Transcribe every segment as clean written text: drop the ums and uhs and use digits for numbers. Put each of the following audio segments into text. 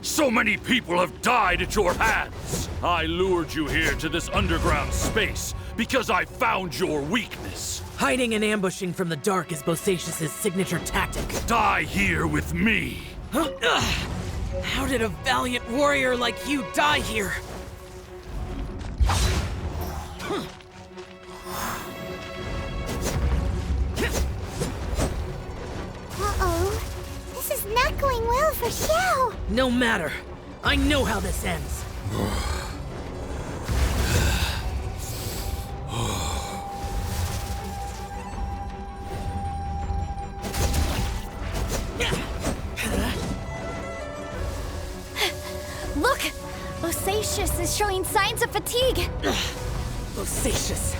So many people have died at your hands. I lured you here to this underground space because I found your weakness. Hiding and ambushing from the dark is Bosacius' signature tactic. Die here with me. Huh? Ugh. How did a valiant warrior like you die here? Uh-oh. This is not going well for Xiao. No matter. I know how this ends. Look! Bosacius is showing signs of fatigue. Bosacius,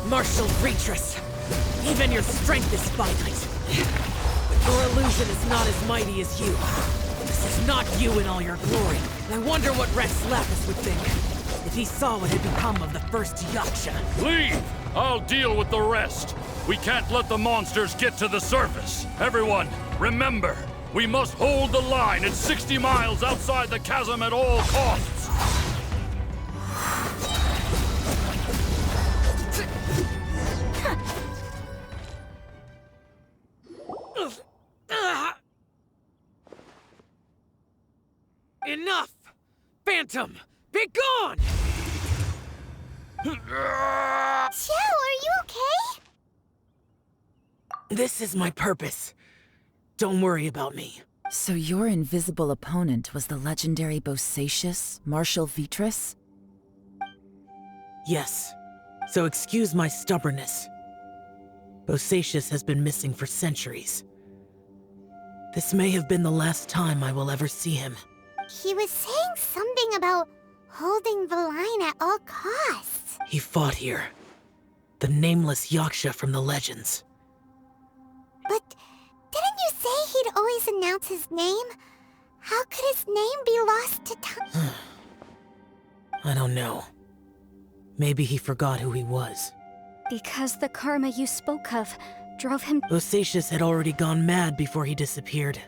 martial retreat. Even your strength is finite. Your illusion is not as mighty as you. This is not you in all your glory. I wonder what Rex Lapis would think if he saw what had become of the first Yaksha. Leave! I'll deal with the rest. We can't let the monsters get to the surface. Everyone, remember, we must hold the line at 60 miles outside the chasm at all costs. Enough! Phantom, be gone! Xiao, are you okay? This is my purpose. Don't worry about me. So your invisible opponent was the legendary Bosacius, Marshal Vitris? Yes. So excuse my stubbornness. Bosacius has been missing for centuries. This may have been the last time I will ever see him. He was saying something about holding the line at all costs. He fought here. The nameless Yaksha from the legends. But didn't you say he'd always announce his name? How could his name be lost to time? I don't know. Maybe he forgot who he was. Because the karma you spoke of drove him... Bosacius had already gone mad before he disappeared.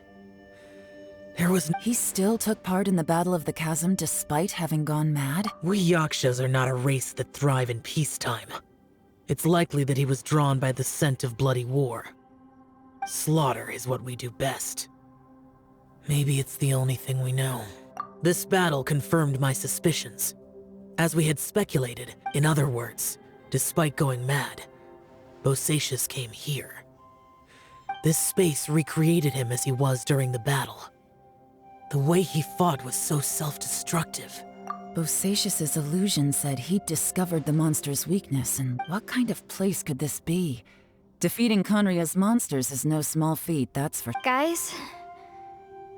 There was... He still took part in the Battle of the Chasm despite having gone mad? We Yakshas are not a race that thrive in peacetime. It's likely that he was drawn by the scent of bloody war. Slaughter is what we do best. Maybe it's the only thing we know. This battle confirmed my suspicions. As we had speculated, in other words, despite going mad, Bosacius came here. This space recreated him as he was during the battle. The way he fought was so self-destructive. Bosacius's illusion said he'd discovered the monster's weakness, and what kind of place could this be? Defeating Conria's monsters is no small feat, that's for... Guys,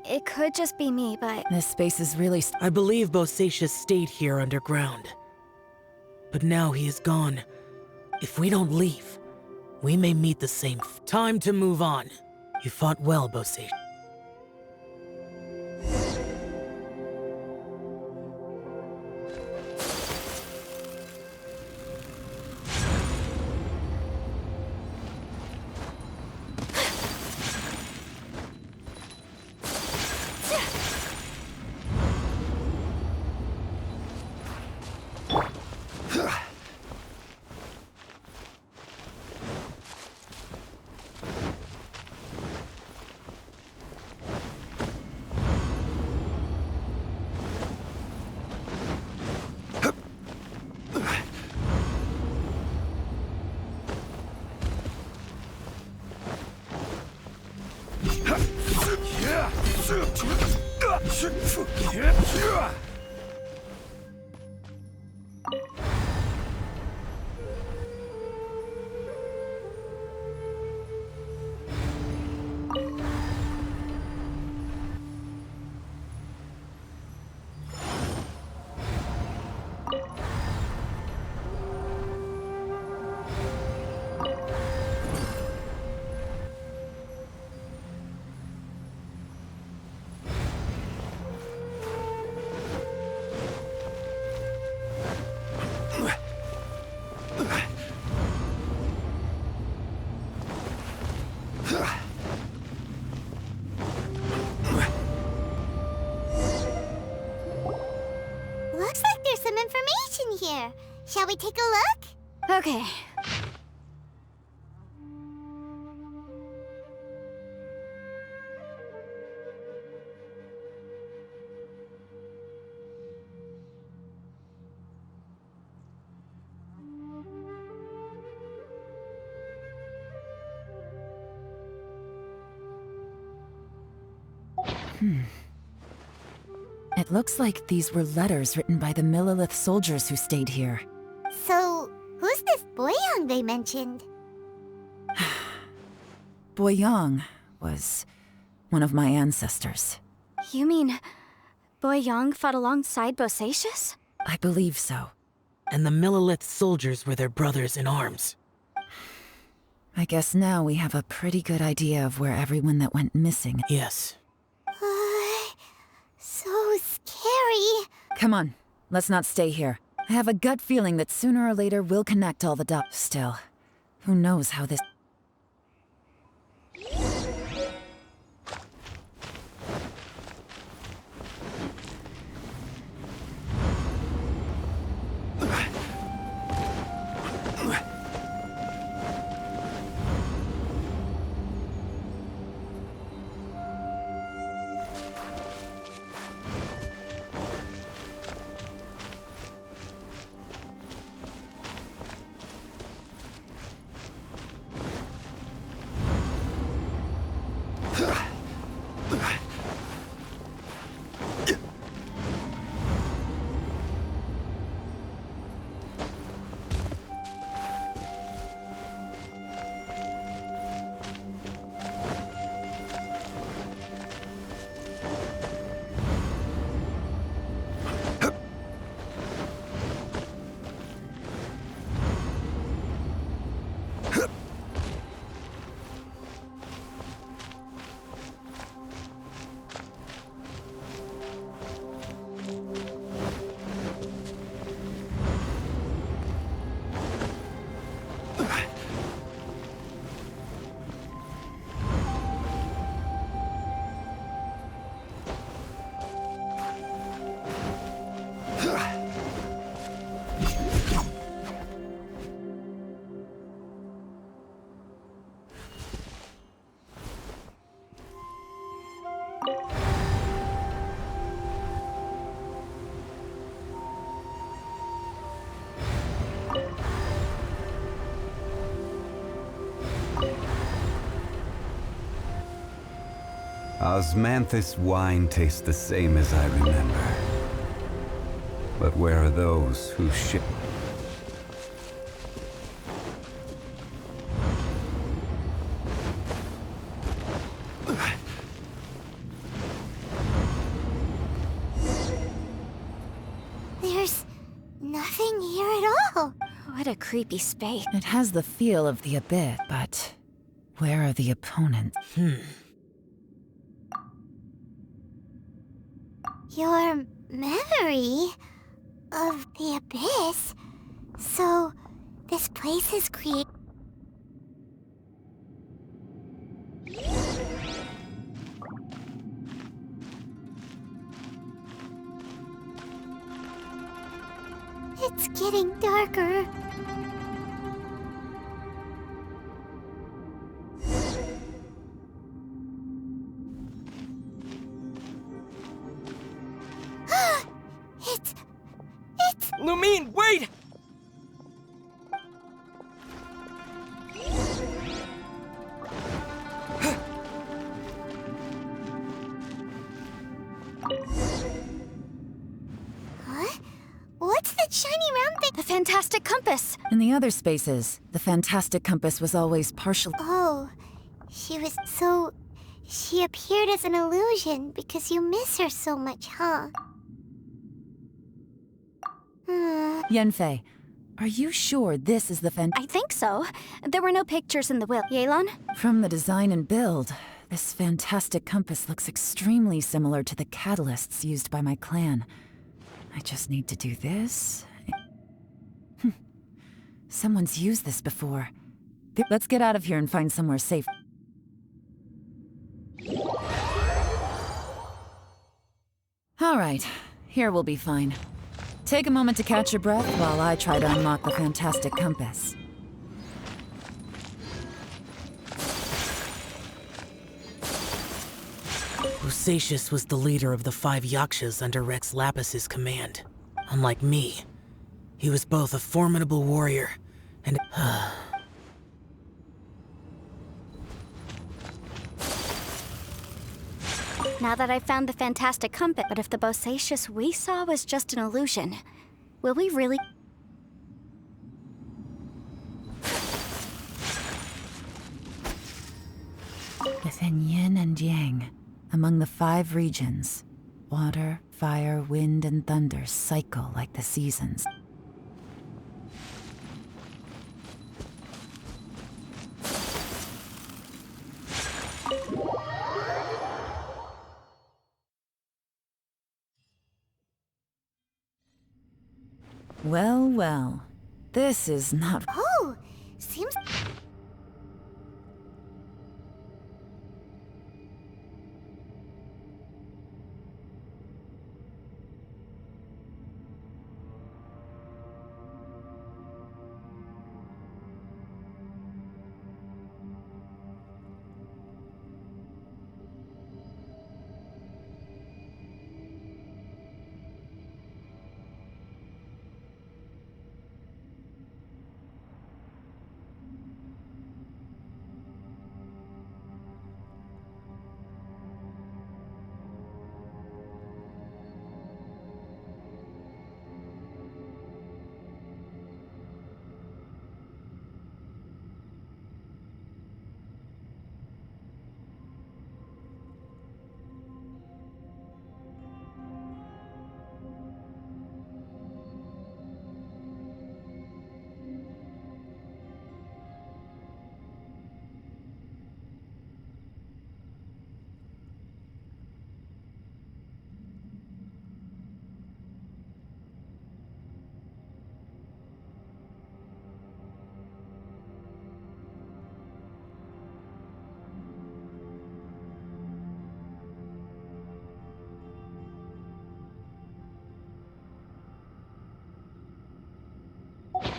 it could just be me, but... This space is really... I believe Bosacius stayed here underground. But now he is gone. If we don't leave, we may meet the same... Time to move on. You fought well, Bosacius. information here. Shall we take a look? Okay. It looks like these were letters written by the Millilith soldiers who stayed here. So, who's this Boyang they mentioned? Boyang was one of my ancestors. You mean Boyang fought alongside Bosacius? I believe so. And the Millilith soldiers were their brothers in arms. I guess now we have a pretty good idea of where everyone that went missing. Yes. So scary. Come on, let's not stay here. I have a gut feeling that sooner or later we'll connect all the dots. Still, who knows how this... Osmanthus wine tastes the same as I remember. But where are those who ship? There's nothing here at all. What a creepy space. It has the feel of the abyss, but where are the opponents? Your memory of the abyss? So, this place is created... It's getting darker. It's... Lumine, wait! Huh? What's that shiny round thing? The fantastic compass. In the other spaces, the fantastic compass was always partial. Oh, she was so... She appeared as an illusion because you miss her so much, huh? Yanfei, are you sure this is the I think so. There were no pictures in the will. Yelan? From the design and build, this fantastic compass looks extremely similar to the catalysts used by my clan. I just need to do this. Someone's used this before. Let's get out of here and find somewhere safe. All right, here we'll be fine. Take a moment to catch your breath while I try to unlock the fantastic compass. Bosacius was the leader of the 5 Yakshas under Rex Lapis's command. Unlike me, he was both a formidable warrior and... Now that I've found the fantastic compass, but if the Bosacius we saw was just an illusion, will we really... Within yin and yang, among the 5 regions, water, fire, wind, and thunder cycle like the seasons. Well, well. This is not... Oh, seems...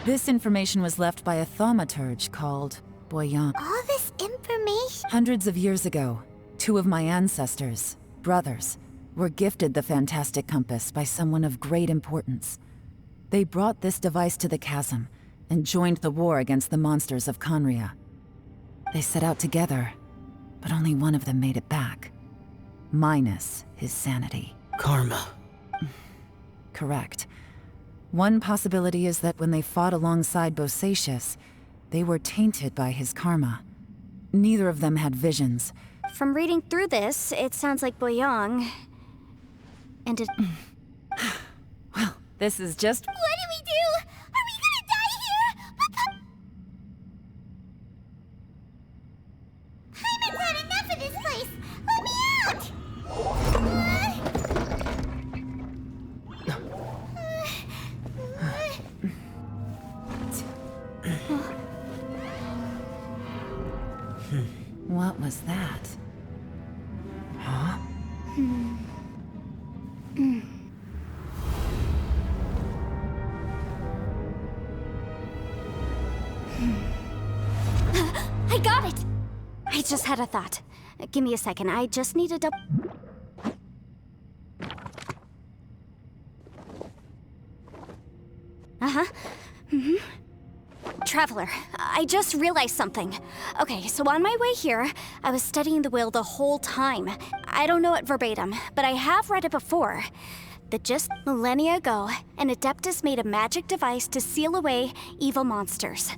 This information was left by a thaumaturge called Boyang. all this information... Hundreds of years ago, 2 of my ancestors, brothers, were gifted the fantastic compass by someone of great importance. They brought this device to the chasm and joined the war against the monsters of Conria. They set out together, but only one of them made it back. Minus his sanity. Karma. Correct. One possibility is that when they fought alongside Bosacius, they were tainted by his karma. Neither of them had visions. From reading through this, it sounds like Boyang... And it... Well, this is just... What do we do? Are we gonna die here? What the... Hyman's had enough of this place! Let me out! What was that? Huh? I got it! I just had a thought. Give me a second, I just need to double... Uh-huh. Traveler, I just realized something. Okay, so on my way here, I was studying the will the whole time. I don't know it verbatim, but I have read it before. That just millennia ago, an Adeptus made a magic device to seal away evil monsters.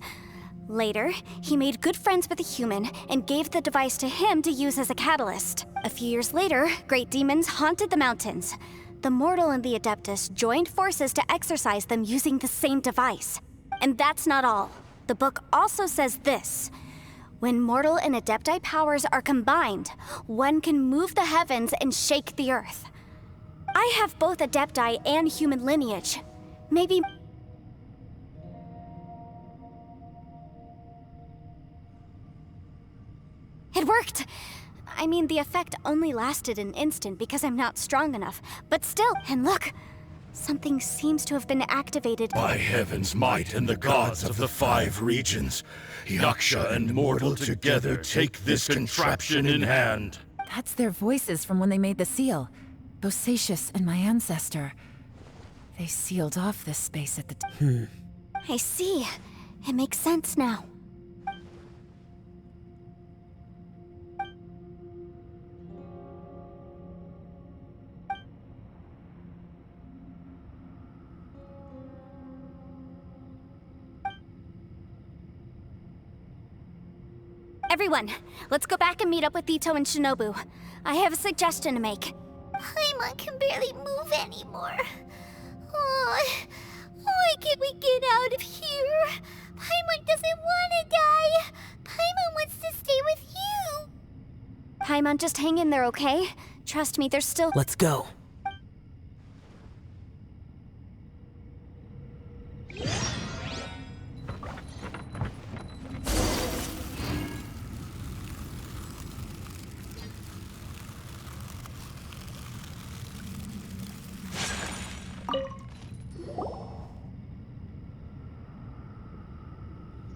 Later, he made good friends with a human and gave the device to him to use as a catalyst. A few years later, great demons haunted the mountains. The mortal and the Adeptus joined forces to exorcise them using the same device. And that's not all. The book also says this. When mortal and Adepti powers are combined, one can move the heavens and shake the earth. I have both Adepti and human lineage. Maybe... It worked! I mean, the effect only lasted an instant because I'm not strong enough. But still, and look, Something seems to have been activated. By heaven's might and the gods of the 5 regions, Yaksha and mortal together take this contraption in hand. That's their voices from when they made the seal. Bosacius and my ancestor. They sealed off this space at the I see. It makes sense now. Everyone, let's go back and meet up with Itto and Shinobu. I have a suggestion to make. Paimon can barely move anymore. Oh, why can't we get out of here? Paimon doesn't want to die. Paimon wants to stay with you. Paimon, just hang in there, okay? Trust me, there's still— Let's go.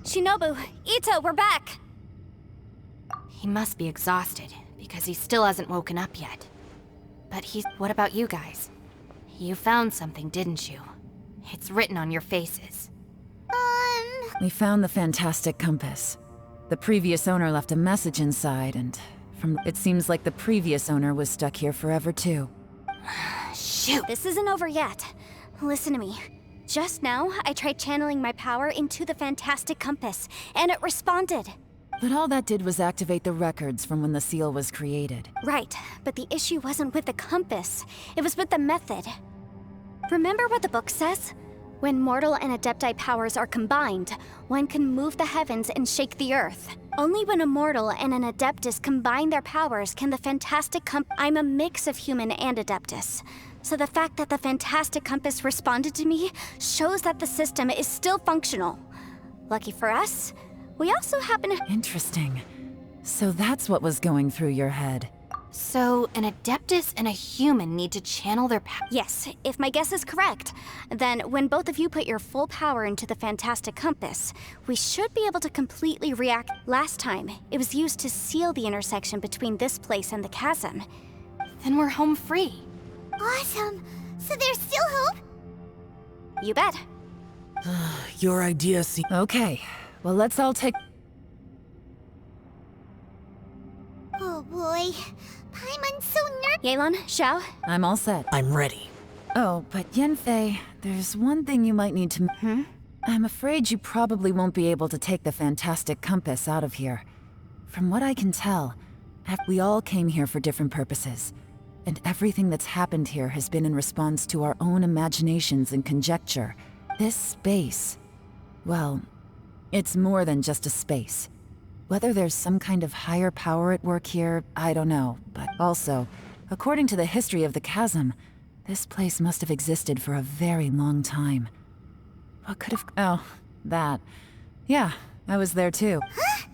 Shinobu, Itto, we're back! He must be exhausted, because he still hasn't woken up yet. But what about you guys? You found something, didn't you? It's written on your faces. We found the fantastic compass. The previous owner left a message inside, and it seems like the previous owner was stuck here forever too. Shoot! This isn't over yet. Listen to me. Just now, I tried channeling my power into the fantastic compass, and it responded. But all that did was activate the records from when the seal was created. Right, but the issue wasn't with the compass. It was with the method. Remember what the book says? When mortal and adepti powers are combined, one can move the heavens and shake the earth. Only when a mortal and an adeptus combine their powers can the fantastic I'm a mix of human and adeptus. So the fact that the fantastic compass responded to me shows that the system is still functional. Lucky for us, we also happen to— Interesting. So that's what was going through your head. So, an adeptus and a human need to channel their power. Yes, if my guess is correct, then when both of you put your full power into the fantastic compass, we should be able to completely react. Last time, it was used to seal the intersection between this place and the chasm. Then we're home free. Awesome. So there's still hope? You bet. Your idea seems— Okay, well let's all take— Oh boy. Paimon's so nervous. Yelan, Xiao, I'm all set. I'm ready. Oh, but Yanfei, there's one thing you might need to— I'm afraid you probably won't be able to take the fantastic compass out of here. From what I can tell, we all came here for different purposes. And everything that's happened here has been in response to our own imaginations and conjecture. This space, well, it's more than just a space. Whether there's some kind of higher power at work here, I don't know. But also, according to the history of the chasm, this place must have existed for a very long time. What could have— Oh, that. Yeah, I was there too. Huh?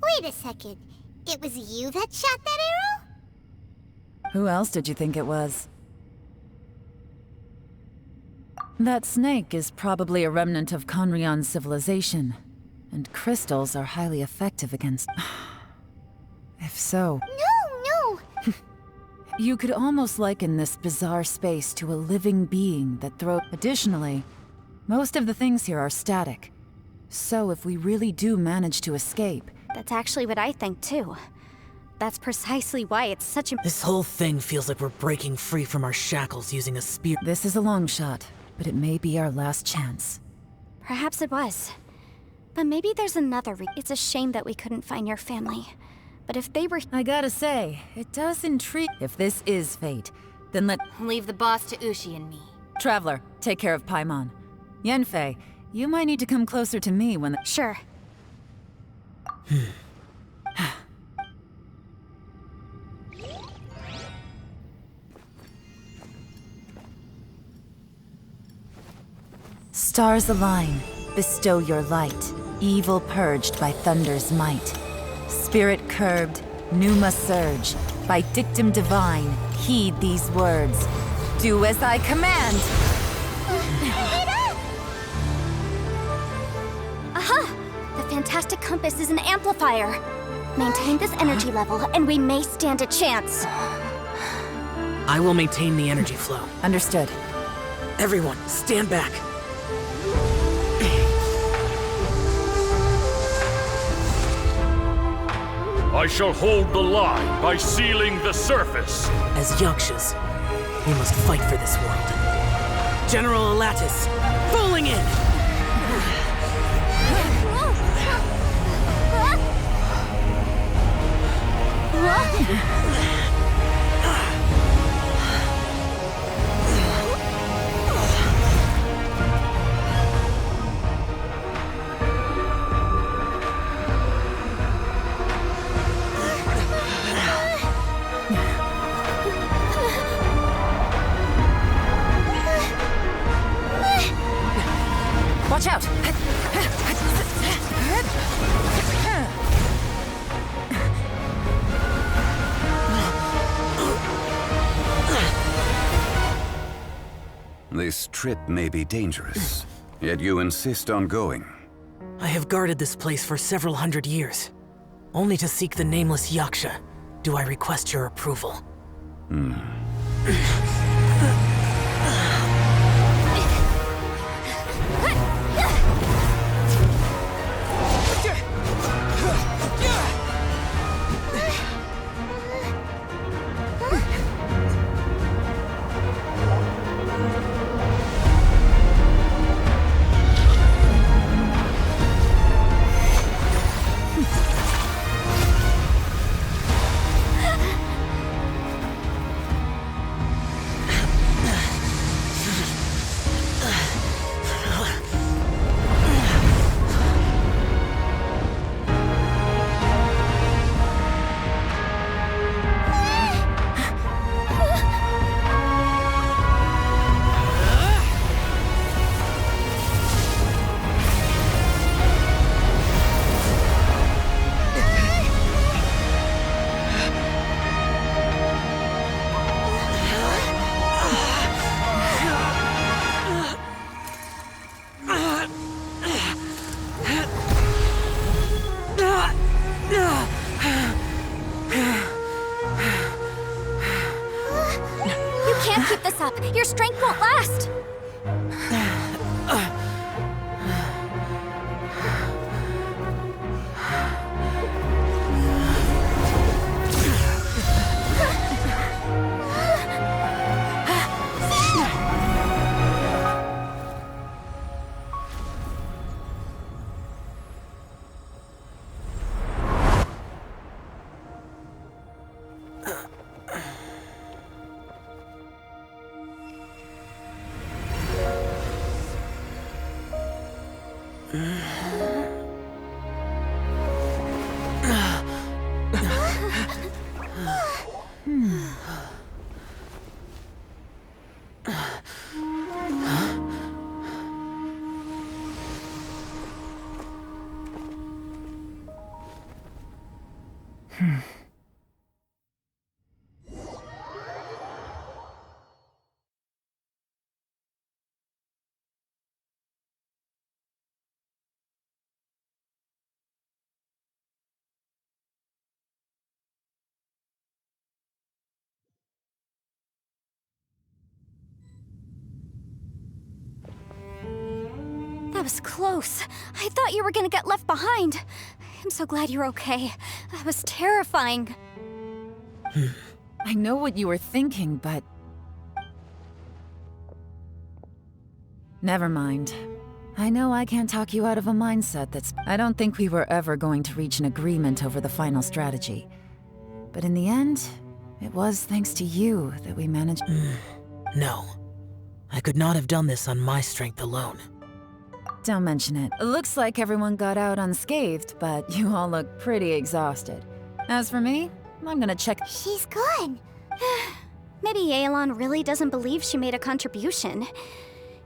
Wait a second. It was you that shot that arrow? Who else did you think it was? That snake is probably a remnant of Conrion's civilization, and crystals are highly effective against— If so, No! you could almost liken this bizarre space to a living being that Additionally, most of the things here are static. So if we really do manage to escape— that's actually what I think too. That's precisely why it's such a— This whole thing feels like we're breaking free from our shackles using a spear. This is a long shot, but it may be our last chance. Perhaps it was. But maybe there's another It's a shame that we couldn't find your family. But if they were— I gotta say, it does intrigue— If this is fate, then Leave the boss to Ushi and me. Traveler, take care of Paimon. Yanfei, you might need to come closer to me when Sure. Stars align, bestow your light, evil purged by thunder's might. Spirit curbed, pneuma surge, by dictum divine, heed these words. Do as I command! Aha! The fantastic compass is an amplifier. Maintain this energy level, and we may stand a chance. I will maintain the energy flow. Understood. Everyone, stand back. I shall hold the line by sealing the surface. As Yakshas, we must fight for this world. General Elatus, falling in! Watch out! This trip may be dangerous, yet you insist on going. I have guarded this place for several hundred years. Only to seek the nameless Yaksha do I request your approval. Your strength won't last! That was close. I thought you were gonna get left behind. I'm so glad you're okay. That was terrifying. I know what you were thinking, but... Never mind. I know I can't talk you out of a mindset that's... I don't think we were ever going to reach an agreement over the final strategy. But in the end, it was thanks to you that we managed... No. I could not have done this on my strength alone. Don't mention it. It looks like everyone got out unscathed, but you all look pretty exhausted. As for me, I'm gonna check... She's gone. Maybe Yelan really doesn't believe she made a contribution.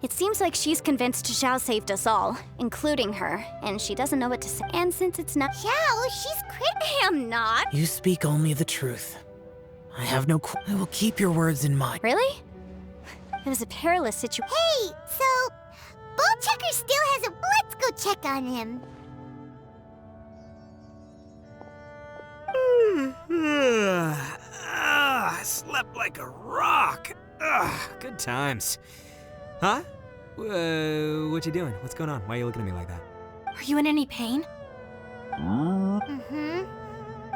It seems like she's convinced Xiao saved us all, including her, and she doesn't know what to say. And since it's not... Xiao, she's crazy. I am not. You speak only the truth. I have no I will keep your words in mind. Really? It was a perilous situation. Hey, so Ballchucker still hasn't. Let's go check on him. Slept like a rock. Good times. Huh? What you doing? What's going on? Why are you looking at me like that? Are you in any pain? Mm-hmm.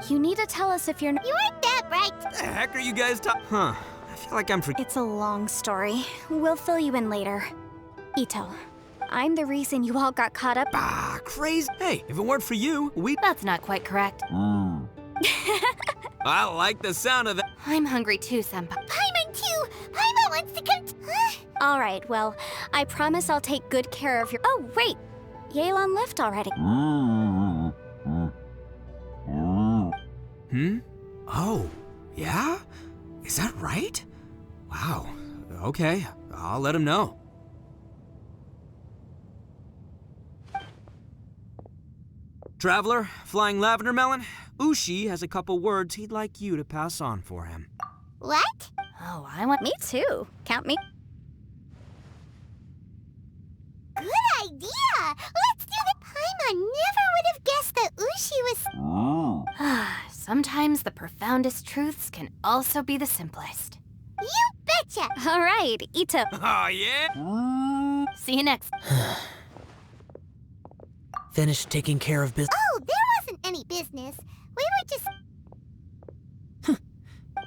You need to tell us if you're You aren't that bright. What the heck are you guys talking? Huh? I feel like I'm It's a long story. We'll fill you in later. Itto, I'm the reason you all got caught up. crazy. Hey, if it weren't for you, That's not quite correct. I like the sound of that. I'm hungry too, Senpai. Paimon too. Paimon wants to come. All right, well, I promise I'll take good care of your. Oh, wait! Yelan left already. Oh, yeah? Is that right? Wow. Okay, I'll let him know. Traveler, flying lavender melon, Ushi has a couple words he'd like you to pass on for him. What? Oh, I want. Me too. Count me. Good idea. Let's do it. Paimon never would have guessed that Ushi was. Sometimes the profoundest truths can also be the simplest. You betcha. All right, Itto. Oh, yeah? See you next. Finished taking care of business. Oh, there wasn't any business. We were just.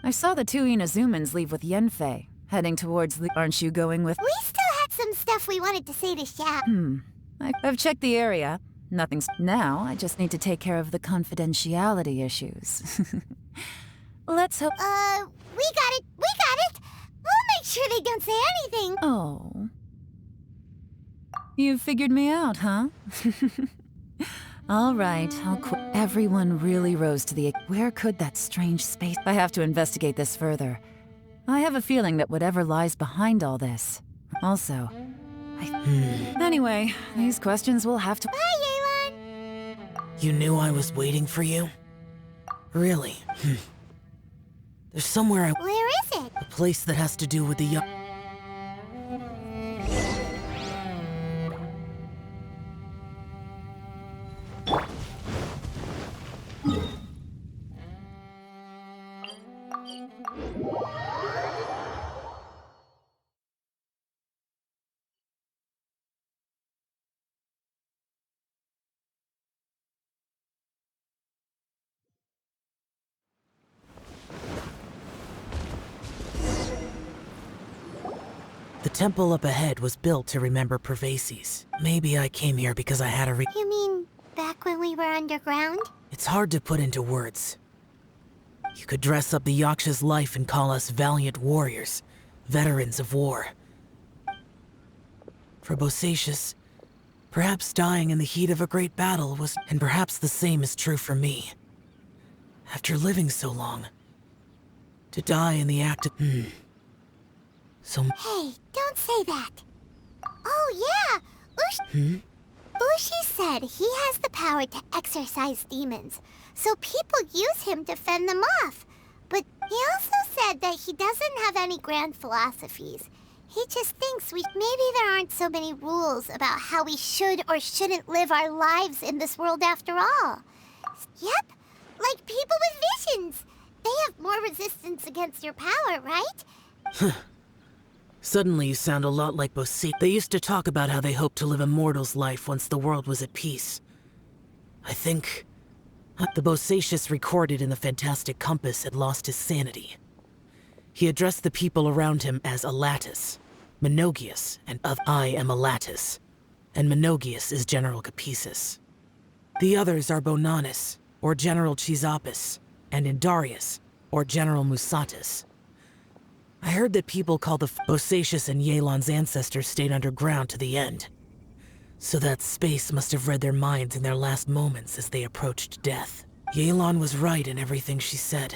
I saw the two Inazumans leave with Yenfei, heading towards the... Aren't you going with... We still had some stuff we wanted to say to Xiao. I've checked the area. Nothing's... Now, I just need to take care of the confidentiality issues. Let's hope... We got it. We got it. We'll make sure they don't say anything. Oh. You figured me out, huh? All right, I'll quit. Everyone really rose to the... Where could that strange space... I have to investigate this further. I have a feeling that whatever lies behind all this... Also... Anyway, these questions will have to... Bye, Yelan. You knew I was waiting for you? Really? There's somewhere I... Where is it? A place that has to do with the The temple up ahead was built to remember Pervases. Maybe I came here because I had a You mean back when we were underground? It's hard to put into words. You could dress up the Yaksha's life and call us valiant warriors, veterans of war. For Bosacius, perhaps dying in the heat of a great battle was... And perhaps the same is true for me. After living so long, to die in the act of... So... Hey, don't say that. Oh, yeah. Ushi said he has the power to exorcise demons, so people use him to fend them off. But he also said that he doesn't have any grand philosophies. He just thinks maybe there aren't so many rules about how we should or shouldn't live our lives in this world after all. Yep, like people with visions. They have more resistance against your power, right? Suddenly you sound a lot like Bosacius. They used to talk about how they hoped to live a mortal's life once the world was at peace. I think... the Bosacius recorded in the fantastic compass had lost his sanity. He addressed the people around him as Elatus, Menogius, and I am Elatus, and Menogius is General Capisis. The others are Bonanis, or General Chisapis, and Indarius, or General Musatus. I heard that people call the Bosacius and Yelan's ancestors stayed underground to the end. So that space must have read their minds in their last moments as they approached death. Yelan was right in everything she said.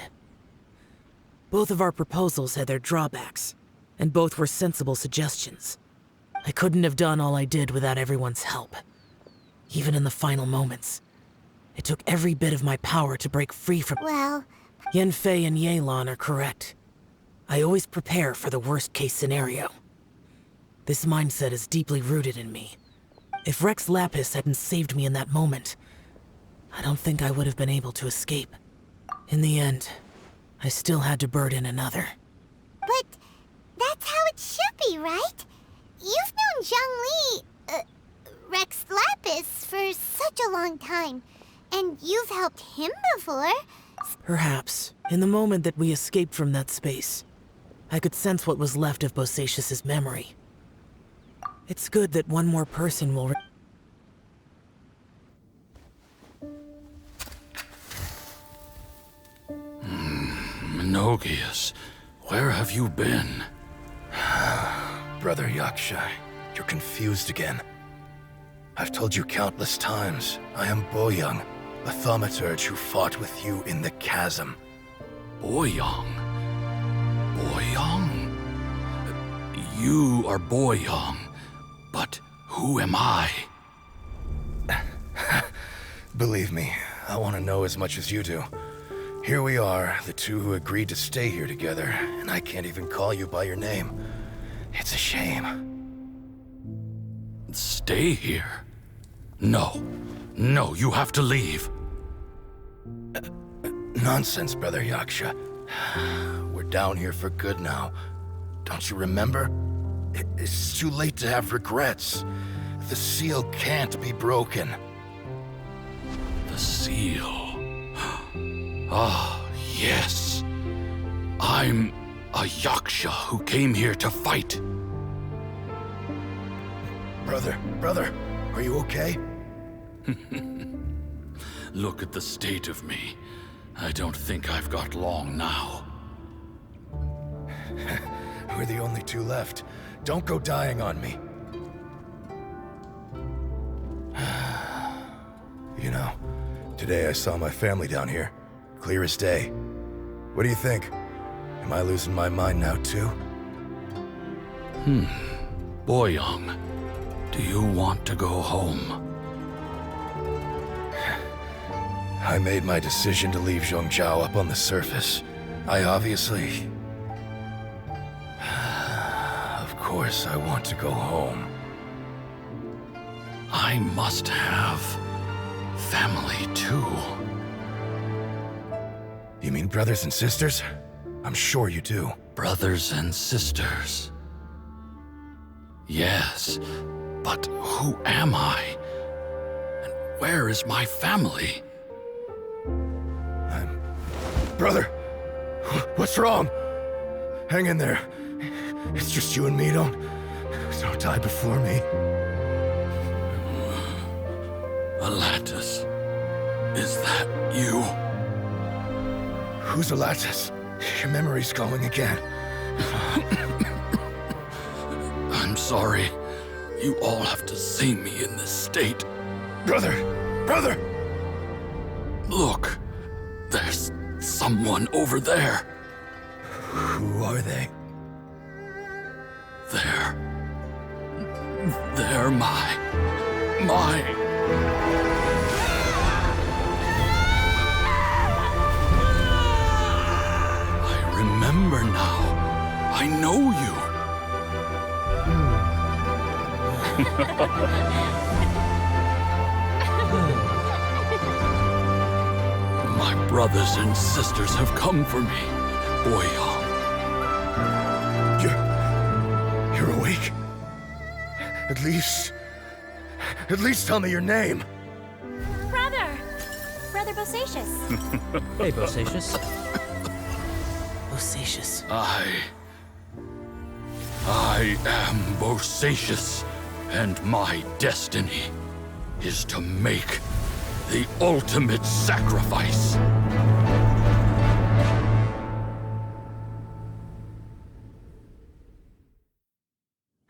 Both of our proposals had their drawbacks, and both were sensible suggestions. I couldn't have done all I did without everyone's help. Even in the final moments. It took every bit of my power to break free from... Well... Yenfei and Yelan are correct. I always prepare for the worst-case scenario. This mindset is deeply rooted in me. If Rex Lapis hadn't saved me in that moment, I don't think I would have been able to escape. In the end, I still had to burden another. But that's how it should be, right? You've known Zhang Li, Rex Lapis, for such a long time, and you've helped him before. Perhaps. In the moment that we escaped from that space, I could sense what was left of Bosacius' memory. It's good that one more person will Menogius, where have you been? Brother Yaksha, you're confused again. I've told you countless times, I am Boyoung, a thaumaturge who fought with you in the chasm. Boyoung? Boyoung? You are Boyoung, but who am I? Believe me, I want to know as much as you do. Here we are, the two who agreed to stay here together, and I can't even call you by your name. It's a shame. Stay here? No. No, you have to leave. Nonsense, Brother Yaksha. We're down here for good now. Don't you remember? It's too late to have regrets. The seal can't be broken. The seal. Ah, yes. I'm a Yaksha who came here to fight. Brother, are you okay? Look at the state of me. I don't think I've got long now. We're the only two left. Don't go dying on me. You know, today I saw my family down here. Clear as day. What do you think? Am I losing my mind now too? Boyoung, do you want to go home? I made my decision to leave Zhongzhou up on the surface. I obviously... Of course I want to go home. I must have family too. You mean brothers and sisters? I'm sure you do. Brothers and sisters. Yes, but who am I? And where is my family? Brother! What's wrong? Hang in there. It's just you and me, don't die before me. Alatus, is that you? Who's Alatus? Your memory's going again. I'm sorry. You all have to see me in this state. Brother! Look, there's someone over there. Who are they? They're my... I remember now. I know you. My brothers and sisters have come for me, Boyoung. You're awake? At least tell me your name. Brother Bosacius. Hey, Bosacius. Bosacius. I am Bosacius, and my destiny is to make the ultimate sacrifice.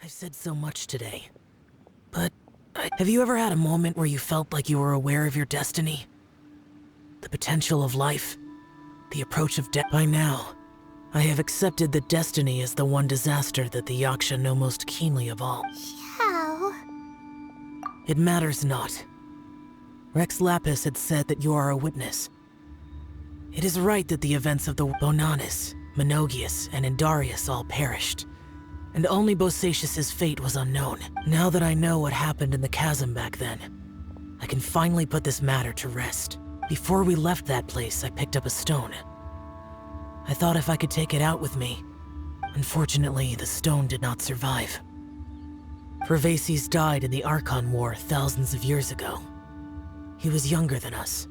I've said so much today, but have you ever had a moment where you felt like you were aware of your destiny? The potential of life, the approach of death. By now, I have accepted that destiny is the one disaster that the Yaksha know most keenly of all. How? It matters not. Rex Lapis had said that you are a witness. It is right that the events of the Bonanis, Menogius, and Indarius all perished. and only Bosacius's fate was unknown. Now that I know what happened in the chasm back then, I can finally put this matter to rest. Before we left that place, I picked up a stone. I thought if I could take it out with me. Unfortunately, the stone did not survive. Pervases died in the Archon War thousands of years ago. He was younger than us.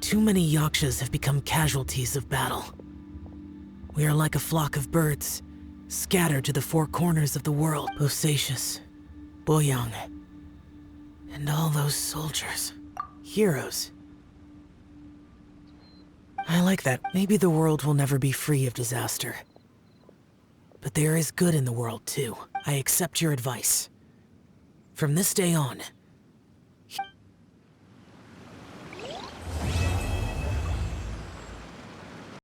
Too many Yakshas have become casualties of battle. We are like a flock of birds, scattered to the four corners of the world. Bosacius, Boyang, and all those soldiers. Heroes. I like that. Maybe the world will never be free of disaster. But there is good in the world, too. I accept your advice. From this day on,